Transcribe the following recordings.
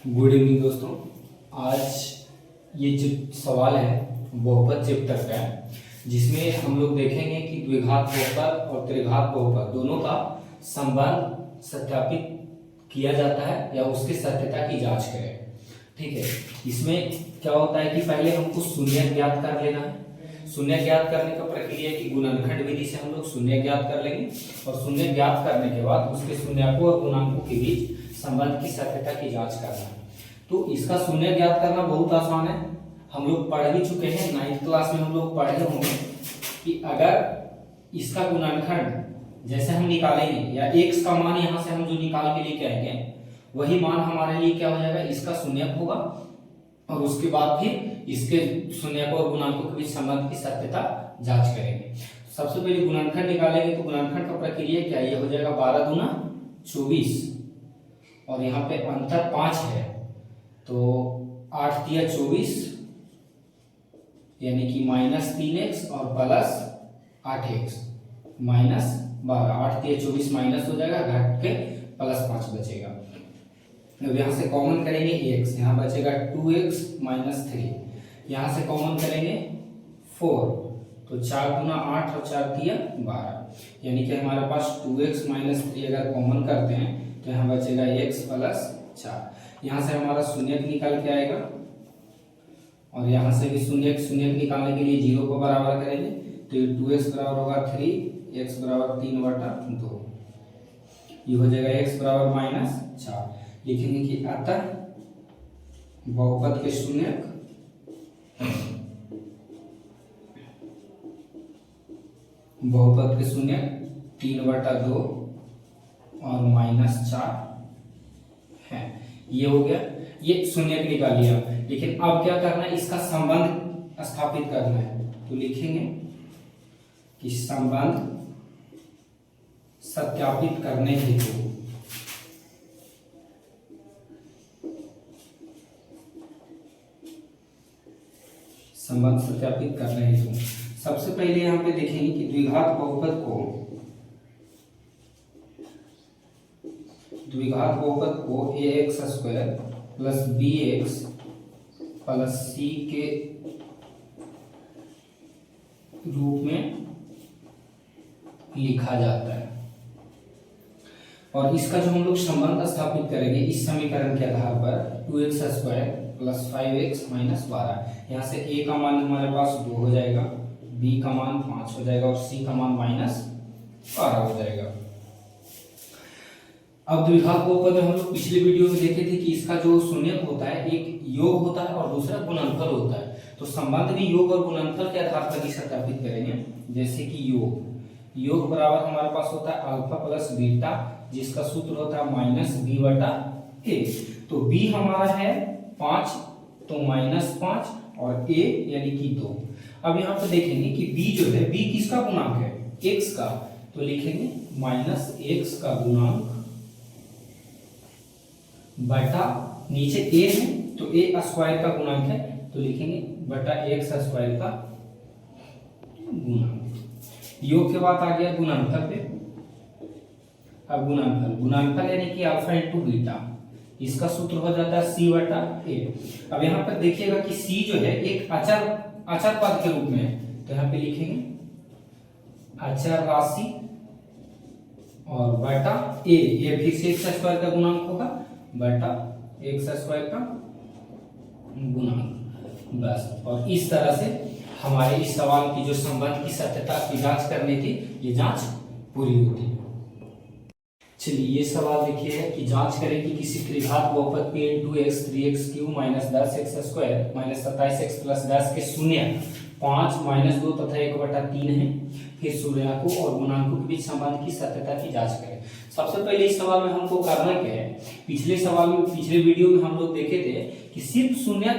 Good evening दोस्तों। आज ये जो सवाल है बहुपद चैप्टर का है, जिसमें हम लोग देखेंगे कि द्विघात बहुपद और त्रिघात बहुपद दोनों का संबंध सत्यापित किया जाता है या उसकी सत्यता की जांच करें। ठीक है, इसमें क्या होता है कि पहले हमको शून्य ज्ञात कर लेना है। शून्य ज्ञात करने का प्रक्रिया की गुणनखंड विधि से हम लोग शून्य ज्ञात कर लेंगे और शून्य ज्ञात करने के बाद उसके शून्यकों और गुणांकों के बीच संबंध की सत्यता की जांच करना है। तो इसका शून्य ज्ञात करना बहुत आसान है, हम लोग पढ़ भी चुके हैं। 9th क्लास में हम लोग पढ़े होंगे कि अगर इसका गुणनखंड जैसे हम निकालेंगे या x का मान यहाँ से हम जो निकाल के लेके आएंगे वही मान हमारे लिए क्या हो जाएगा, इसका शून्यक होगा और उसके बाद फिर इसके शून्यकों और गुणांकों के बीच संबंध की सत्यता जांच करेंगे। सबसे पहले गुणनखंड निकालेंगे तो गुणनखंड का प्रक्रिया क्या है, ये हो जाएगा 12 दूना 24 और यहाँ पे अंतर 5 है तो 8 तिया 24 यानी कि -3x और प्लस 8x -12। 8 तिया 24 माइनस हो जाएगा, घट के +5 बचेगा। अब यहाँ से कॉमन करेंगे x, यहाँ बचेगा 2x - 3। यहाँ से कॉमन करेंगे 4 तो 4 गुना 8 और 4 तिया 12 यानी कि हमारे पास 2x - 3 अगर कॉमन करते हैं तो यहाँ बचेगा x + 4। यहाँ से हमारा शून्यक निकल के आएगा और यहाँ से भी शून्यक निकालने के लिए 0 को बराबर करेंगे तो 2x बराबर होगा 3, x बराबर 3/2। ये हो जाएगा x बराबर -4। लिखेंगे कि अतः बहुपद के शून्यक बहुपद के शून्यक 3/2 और -4 है। ये हो गया, ये शून्यक निकाल लिया। लेकिन अब क्या करना है, इसका संबंध स्थापित करना है तो लिखेंगे कि संबंध सत्यापित करने हेतु संबंध सत्यापित करने हेतु सबसे पहले यहाँ पे देखेंगे कि द्विघात बहुपद को ax² + bx + c के रूप में लिखा जाता है और इसका जो हम लोग संबंध स्थापित करेंगे इस समीकरण के आधार पर 2x² + 5x - 12। यहाँ से a का मान हमारे पास 2 हो जाएगा, b का मान 5 हो जाएगा और c का मान -12 हो जाएगा। अब द्विघात बहुपद में हम लोग पिछले वीडियो में देखे थे कि इसका जो शून्यक होता है एक योग होता है और दूसरा गुणनफल होता है। तो संबंध भी योग और गुणनफल के आधार पर ही सत्यापित करेंगे। जैसे कि योग बराबर हमारे पास होता है अल्फा + बीटा, जिसका सूत्र होता है -b/a। तो b हमारा है 5 तो -5 और a यानी कि 2। अब यहाँ पे देखेंगे कि b जो है, b किसका गुणांक है, x का, तो लिखेंगे -x का गुणांक बटा नीचे a है तो a² का गुणांक है तो लिखेंगे बटा x² का गुणांक। योग के बाद आ गया गुणनफल पे। अब गुणनफल यानी कि अल्फा × बीटा, इसका सूत्र हो जाता है c/a। अब यहाँ पर देखिएगा कि c जो है एक अचर पद के रूप में है तो यहाँ पे लिखेंगे अचर राशि और बटा a, ये फिर से x² का गुणांक होगा बटा x² का गुणांक। बस, और इस तरह से हमारे इस सवाल की जो संबंध की सत्यता की जांच करने की ये जांच पूरी होती है। चलिए ये सवाल देखिए कि जांच करें कि किसी त्रिघात बहुपद p × x 3x³ - 10x² - 27x + 10 के शून्य 5 - 2 तथा 1/3 है। फिर शून्यकों और गुणांकों के बीच संबंध की सत्यता की जांच करें। सबसे पहले इस सवाल में हमको करना क्या है, पिछले वीडियो में हम लोग देखे थे कि सिर्फ शून्यक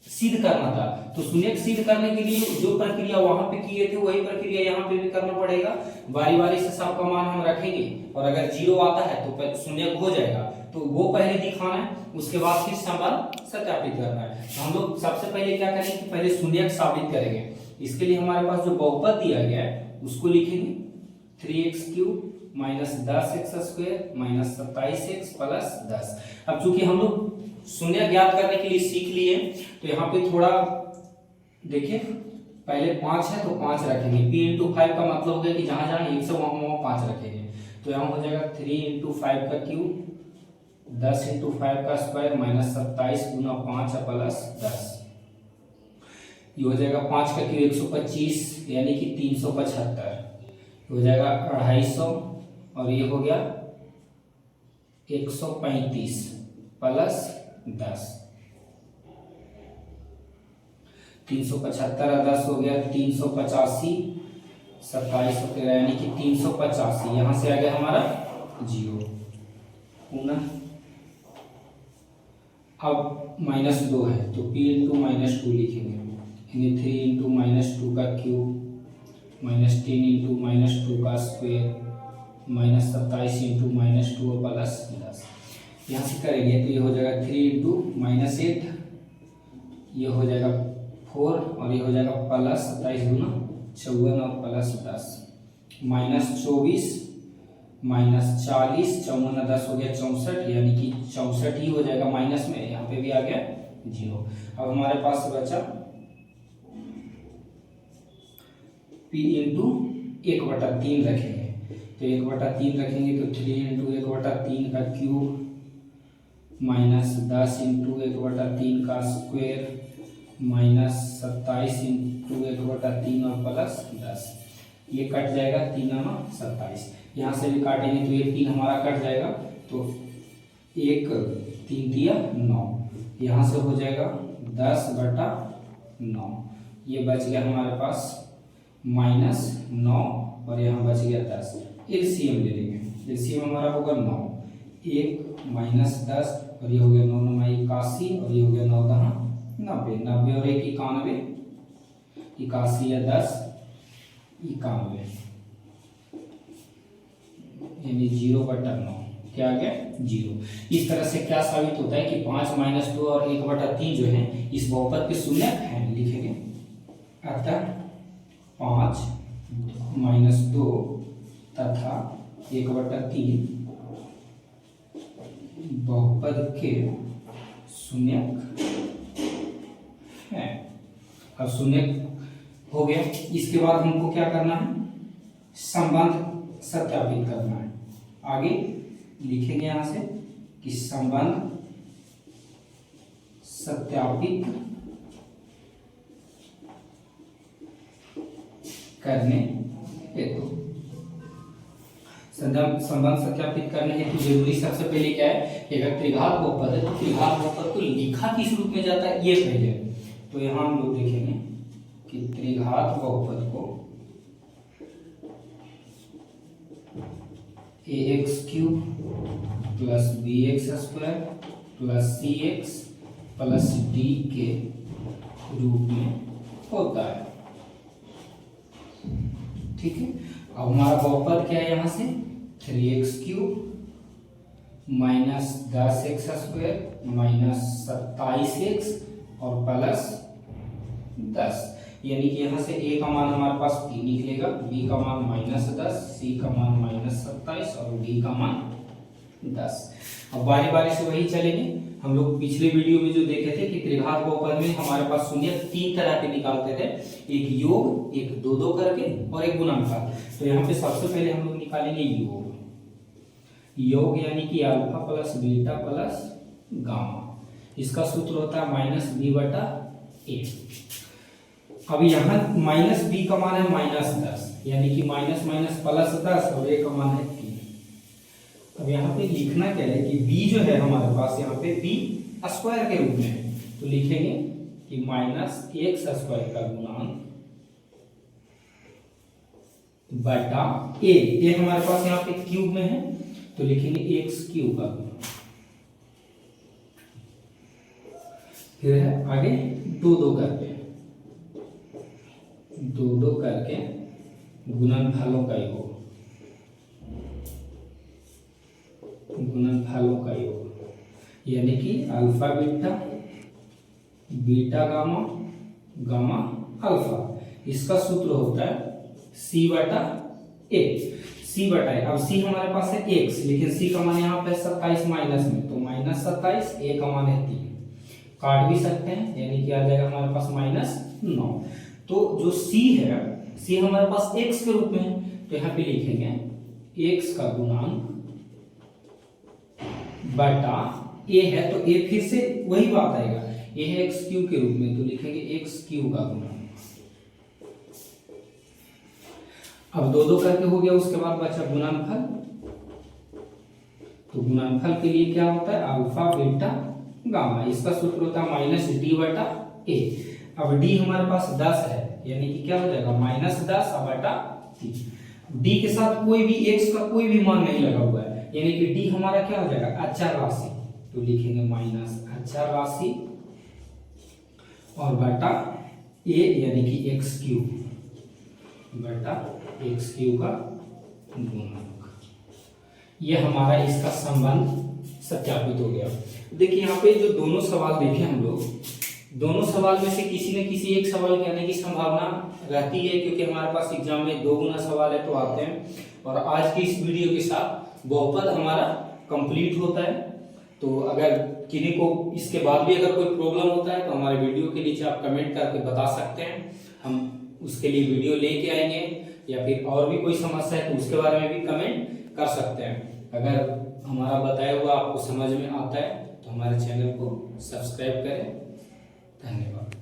सिद्ध करना था। तो शून्यक सिद्ध करने के लिए जो प्रक्रिया वहां पे किए थे वही प्रक्रिया यहाँ पे भी करना पड़ेगा। बारी बारी से सबका मान हम रखेंगे और अगर 0 आता है तो शून्यक हो जाएगा, तो वो पहले दिखाना है, उसके बाद फिर संबंध सत्यापित करना है। तो हम लोग सबसे पहले क्या करेंगे कि पहले शून्यक साबित करेंगे। इसके लिए हमारे पास जो बहुपद दिया गया है उसको लिखेंगे 3x³ minus 10x² minus 27x plus 10। अब चूंकि हम लोग शून्य ज्ञात करने के लिए सीख लिए तो यहाँ पे थोड़ा देखिए, पहले 5 है तो 5 रखेंगे। p इंटू 5 का मतलब हो गया कि जहां जहां 1 से वहां 5 रखेंगे। तो यहाँ हो जाएगा 3 इंटू 5 का क्यूब, 10 इंटू 5 का स्क्वायर माइनस 27 गुना 5 प्लस 10। ये हो जाएगा 5 का क्यूब 125 यानी कि 375 हो जाएगा 250 और ये हो गया 135 प्लस 10। 375 और 10 हो गया 385, 27 और 13 यानी कि 385। यहां से आ गया हमारा 0 पुनः। अब -2 है तो p इंटू -2 लिखेंगे, यानी 3 इंटू -2 का क्यूब माइनस 10 इंटू -2 का स्क्वायर माइनस 27 इंटू -2 प्लस 10। यहाँ से करेंगे तो ये हो जाएगा 3 इंटू -8, ये हो जाएगा 4 और ये हो जाएगा प्लस 27 गुना 54 और प्लस 10 -24 माइनस 40, 54 10 हो गया 64 यानी कि 64 ही हो जाएगा माइनस में, यहाँ पे भी आ गया 0। अब हमारे पास बचा p इंटू 1/3 रखेंगे, तो 1/3 रखेंगे तो 3 इंटू 1/3 का क्यूब माइनस 10 इंटू 1/3 का स्क्वायर माइनस 27 इंटू 1/3 और प्लस 10। ये कट जाएगा 3 और 27, यहाँ से भी काटेंगे तो ये 3 हमारा कट जाएगा तो 1 3 दिया 9, यहाँ से हो जाएगा 10/9। ये बच गया हमारे पास -9 और यहाँ बच गया 10। एलसीएम ले लेंगे, एलसीएम हमारा होगा 9, 1 माइनस 10 और ये हो गया 9 9 81 और ये हो गया 9 10 90, 90 और 1 91, 81 या 10 91 यानी 0/9 क्या आ गया 0। इस तरह से क्या साबित होता है कि 5 -2 और 1/3 जो है इस बहुपद के शून्य हैं, लिखेंगे। अतः 5 -2 तथा 1/3 बहुपद के शून्य है। अब शून्य हो गया, इसके बाद हमको क्या करना है, संबंध सत्यापित करना है। आगे लिखेंगे यहां से कि संबंध सत्यापित करने हेतु, संबंध सत्यापित करने हेतु जरूरी सबसे पहले क्या है कि अगर त्रिघात बहुपद है तो त्रिघात बहुपद को लिखा किस रूप में जाता है ये पहले। तो यहाँ हम लोग देखेंगे कि त्रिघात बहुपद को ax³ plus bx² plus cx plus d के रूप में होता है। ठीक है, अब हमारा बहुपद क्या है, यहाँ से 3x³ minus 10x² minus 27x और प्लस 10, यानी कि यहाँ से a का मान हमारे पास 3 निकलेगा, b का मान -10, c का मान -27 और d का मान 10। अब बारी बारी से वही चलेंगे। हम लोग पिछले वीडियो में जो देखे थे कि त्रिघात बहुपद में हमारे पास शून्य 3 तरह के निकालते थे, एक योग, एक 2-2 करके और एक गुणांक। तो यहाँ पे सबसे पहले हम लोग निकालेंगे योग। योग यानी कि alpha plus beta plus gamma, इसका सूत्र होता है -b/a। अब यहाँ -b का मान है -10 यानी कि माइनस माइनस प्लस 10 और a का मान है 3। अब यहाँ पे लिखना क्या है कि b जो है हमारे पास यहाँ पे b² के रूप में है, तो लिखेंगे कि -x² का गुणांक बटा a हमारे पास यहाँ पे क्यूब में है तो लिखेंगे x³ का गुणांक। फिर है आगे 2-2 करके गुणनफलों का योग, यानी कि alpha beta, beta gamma, gamma alpha, इसका सूत्र होता है c/a। c बटा a। अब c हमारे पास है x, लेकिन c का मान यहाँ पे 27 माइनस में, तो माइनस 27, a का मान है 3, काट भी सकते हैं, यानी कि आ जाएगा हमारे पास -9। तो जो c है, c हमारे पास x के रूप में है, तो यहाँ पे लिखेंगे x का गुणांक बटा a है, तो a फिर से वही बात आएगा, a है x क्यूब के रूप में, तो लिखेंगे x क्यूब का गुणांक। अब दो दो करके हो गया, उसके बाद बचा गुणनफल। तो गुणनफल के लिए क्या होता है, अल्फा बीटा गामा, इसका सूत्र होता है माइनस डी बटा ए। अब डी हमारे पास 10 है, यानी कि क्या हो जाएगा -10 बटा 3। डी के साथ कोई भी x का कोई भी मान नहीं लगा हुआ है, यानी कि डी हमारा क्या हो जाएगा अचर राशि, तो लिखेंगे माइनस अचर राशि और बटा a यानी कि एक्स क्यूब बटा एक्स क्यूब का गुणनक। ये हमारा इसका संबंध सत्यापित हो गया। देखिए यहाँ पे जो दोनों सवाल देखे हम लोग, दोनों सवाल में से किसी न किसी एक सवाल के आने की संभावना रहती है, क्योंकि हमारे पास एग्जाम में 2 गुना सवाल है तो आते हैं। और आज की इस वीडियो के साथ बहुपद हमारा कंप्लीट होता है। तो अगर किसी को इसके बाद भी अगर कोई प्रॉब्लम होता है तो हमारे वीडियो के नीचे आप कमेंट करके बता सकते हैं, हम उसके लिए वीडियो लेके आएंगे, या फिर और भी कोई समस्या है तो उसके बारे में भी कमेंट कर सकते हैं। अगर हमारा बताया हुआ आपको समझ में आता है तो हमारे चैनल को सब्सक्राइब करें। धन्यवाद।